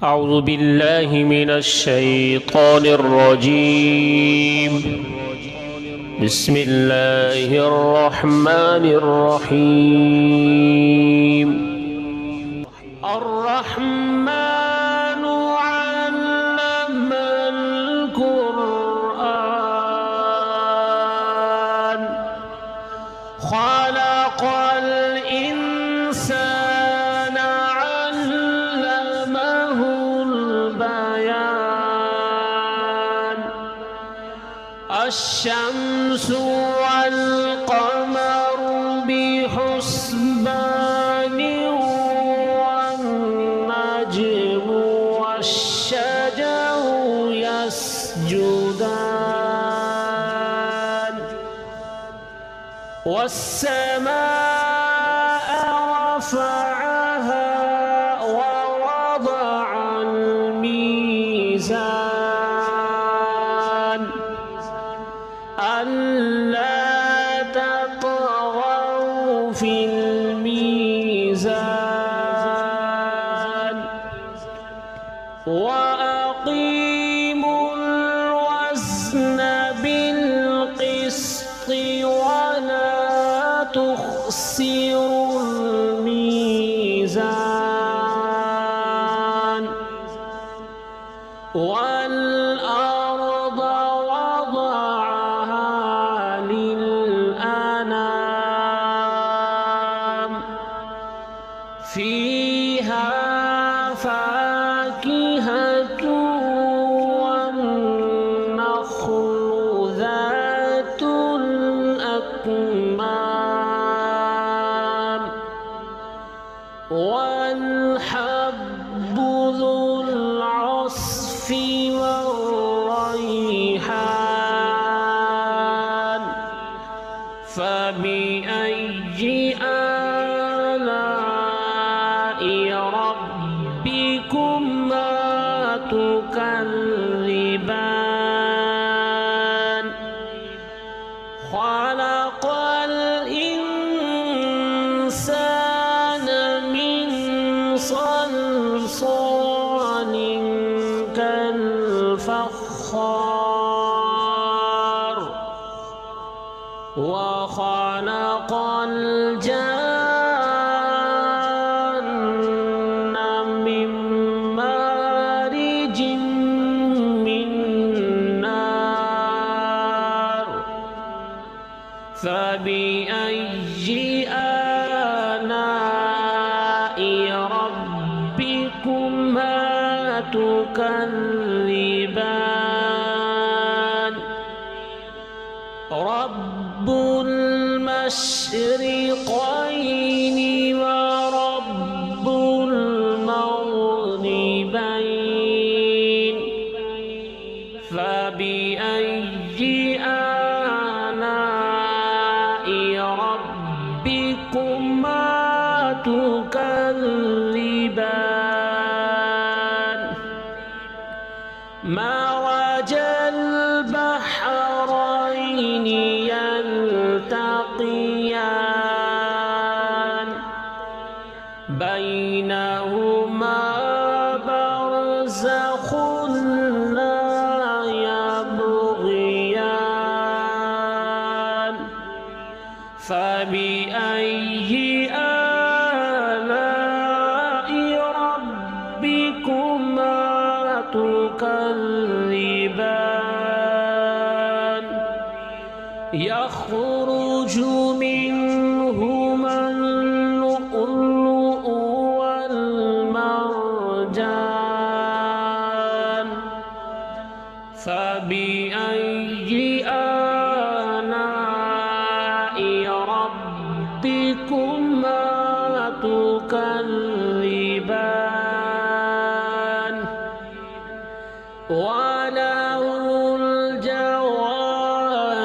أعوذ بالله من الشيطان الرجيم. بسم الله الرحمن الرحيم. الرحمن علم القرآن خلق الإنسان علمه البيان الشمس والقمر بحسبان والنجم والشجر يسجدان والسماء رفعها ووضع الميزان ألا تطغوا في الميزان وأقيموا الوزن بالقسط ولا تخسروا الميزان والأرض وضعها للأنام فيها فاكهة والنخل ذات الأكمام والحب ذو العصف والريحان فبأي آلاء ربكما تكذبان خلق الإنسان من صلصال كالفخار وخلق الجان من مارج من نار فبأي آلاء ربكما تكذبان رب المشرقين ورب المغربين فبأي آلاء ربكما تكذبان مرج البحرين يلتقيان بينهما برزخ لا يبغيان فبأي آلاء ربكما تكذبان يخرج منهما اللؤلؤ والمرجان فبأي آلاء ربكما تكذبان وله الجوار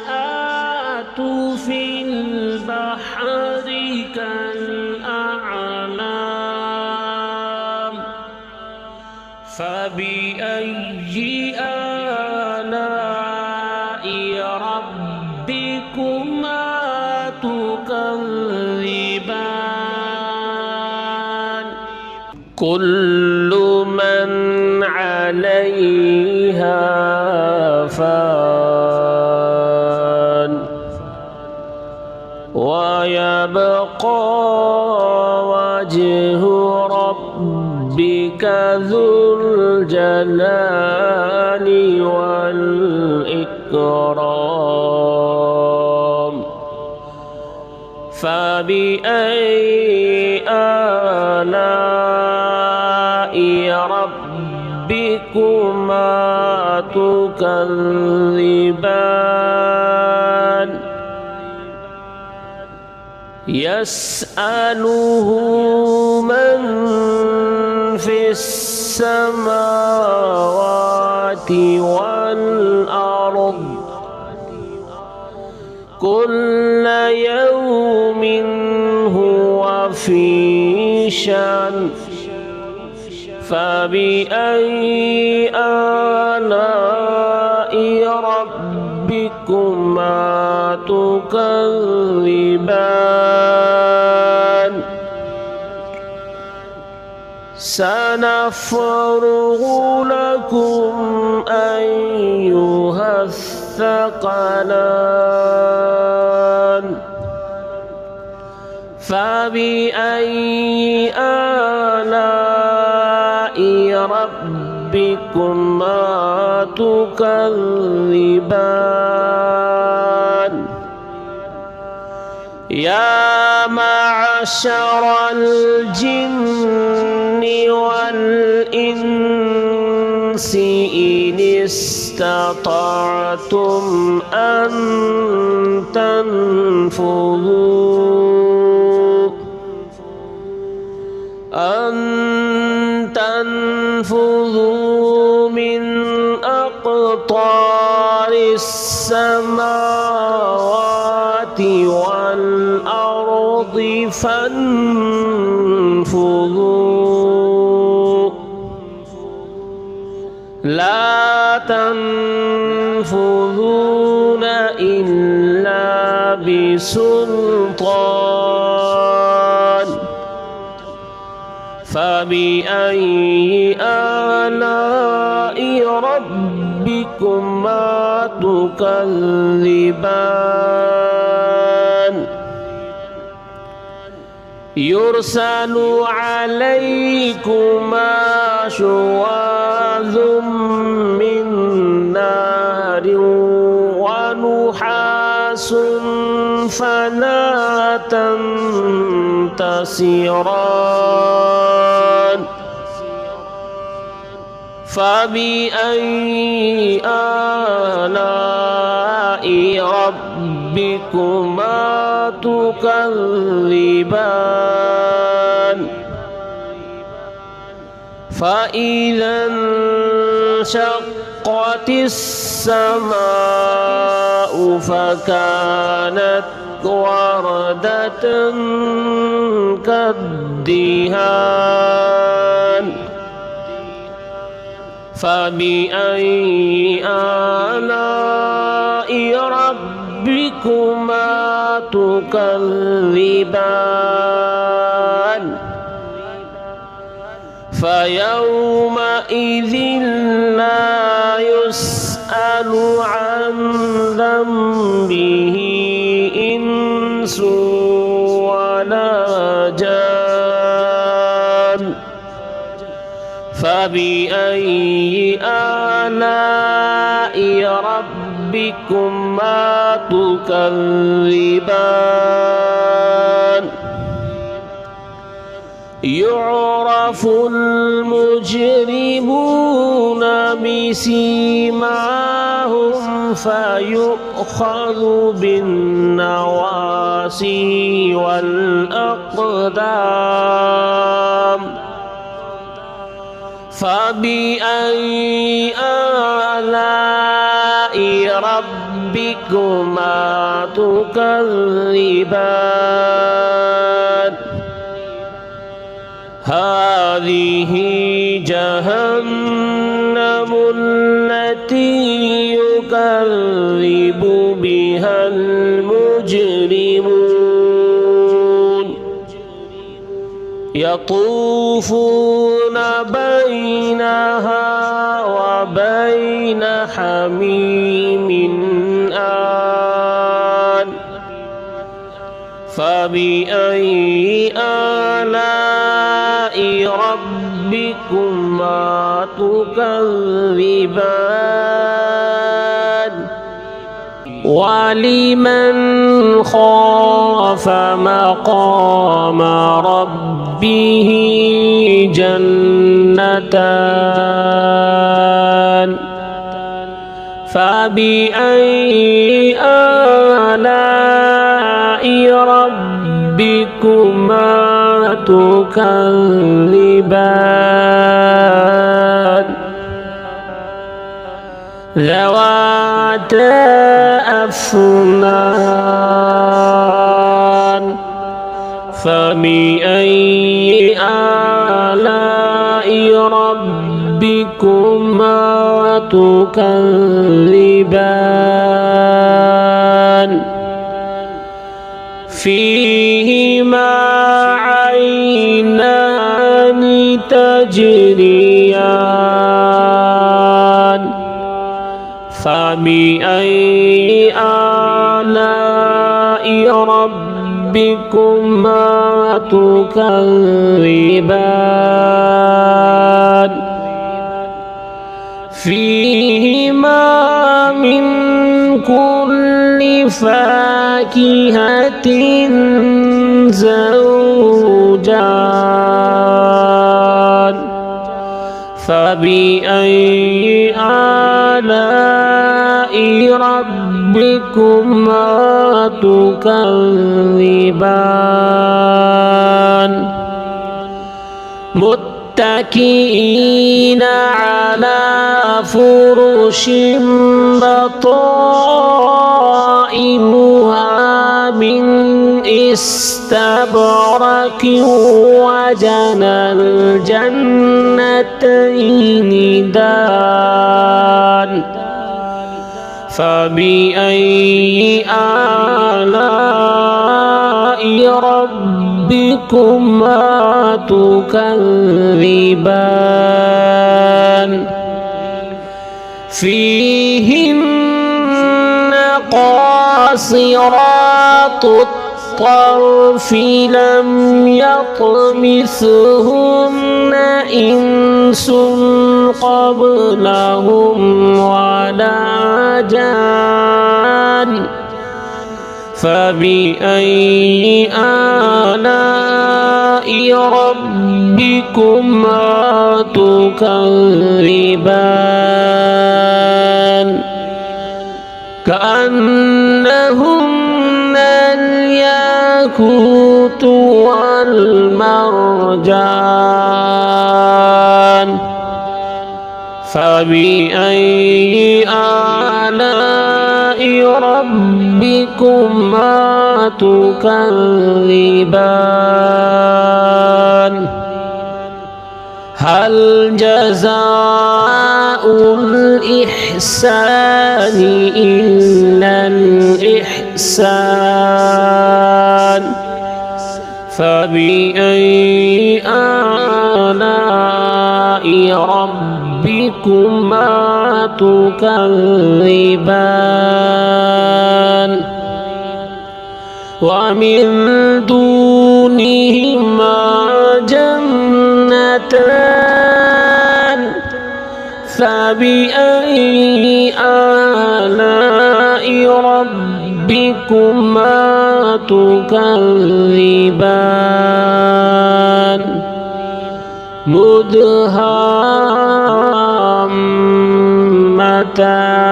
المنشآت في البحر كالأعلام فبأي آلاء ربكما تكذبان كل من عليها فان ويبقى وجه ربك ذو الجلال والإكرام فبأي آلاء ربكما تكذبان يسأله من في السماوات والأرض كل يوم هو في شأن فبأي آلاء ربكما تكذبان سنفرغ لكم أيها الثقلان فبأي آلاء ربكما تكذبان يا معشر الجن والإنس إن استطعتم أن تنفذوا من أقطار السماوات والأرض فانفذوا لا تنفذون إلا بسلطان فبأي آلاء ربكما تكذبان يرسل عليكما شواظ من نار ونحاس فلا تنتصران فبأي آلاء ربكما تكذبان فإذا انشقت السماء فكانت وردة كالدهان فبأي آلاء ربكما تكذبان فيومئذ لا يسأل عن ذنبه إنس ولا جان فبأي آلاء ربكما تكذبان يعرف المجرمون بسيماهم فيؤخذ بالنواصي والأقدام فبأي آلاء ربكما تكذبان هذه جهنم التي يكذب بها المجرمون يطوفون بينها وبين حميم آن فبأي آلاء ربكما تكذبان ولمن خاف مقام ربه جنتان فبأي آلاء ربكما تكذبان ذواتا أفنان فبأي آلاء ربكما تكذبان فيهما عينان تجريان فبأي آلاء ربكما تكذبان فيهما من كل فاكهة زوجان فبأي آلاء ربكما تكذبان متكئين على فرش بطائنها من استبرق وجنى الجنتين دان فبأي آلاء ربكما تكذبان فيهن قاصرات الطرف لم يطمثهن إنس قبلهم ولا جان فبأي آلاء ربكما تكذبان كأنهن الياقوت والمرجان فبأي آلاء ربكما تكذبان هل جزاء الإحسان إلا الإحسان فبأي آلاء ربكما تكذبان ومن دونهما جنتان فبأي آلاء ربكما تكذبان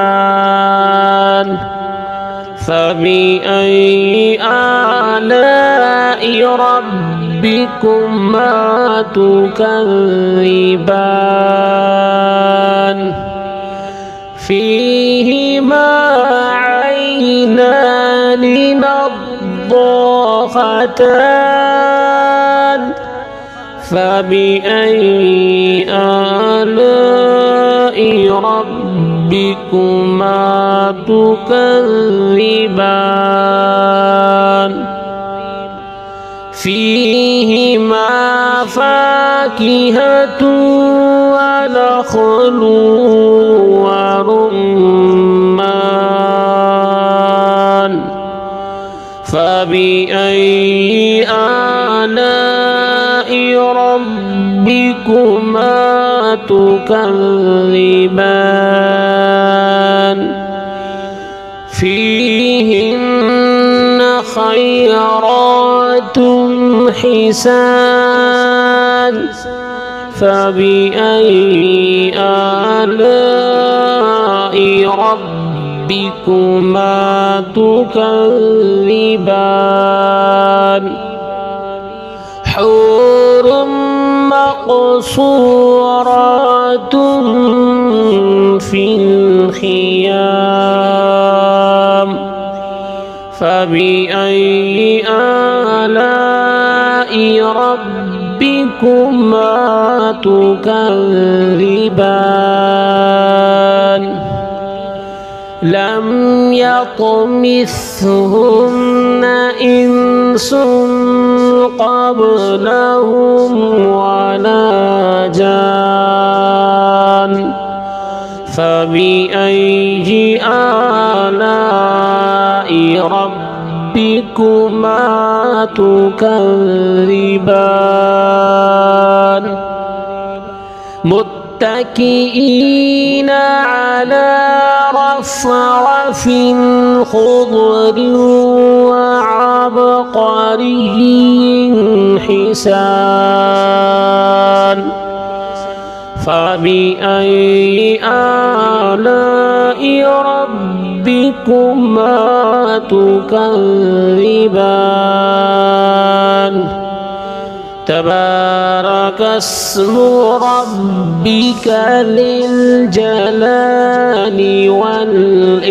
مدهامتان فبأي آلاء ربكما تكذبان فيهما عينان نضاختان فبأي آلاء ربكما تكذبان فيهما فاكهة ونخل ورمان فبأي آلاء ربكما تكذبان فيهن خيرات حسان فبأي آلاء ربكما تكذبان حور مقصورات في الخيام فبأي آلاء ربكما تكذبان لم يطمثهن إنس قبلهم ولا جان فبأي آلاء ربكما تكذبان متكئين على رفرف خضر وعبقري حسان فبأي آلاء ربكما تكذبان تبارك اسم ربك للجلال والإكرام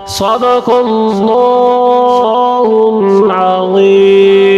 صدق الله العظيم.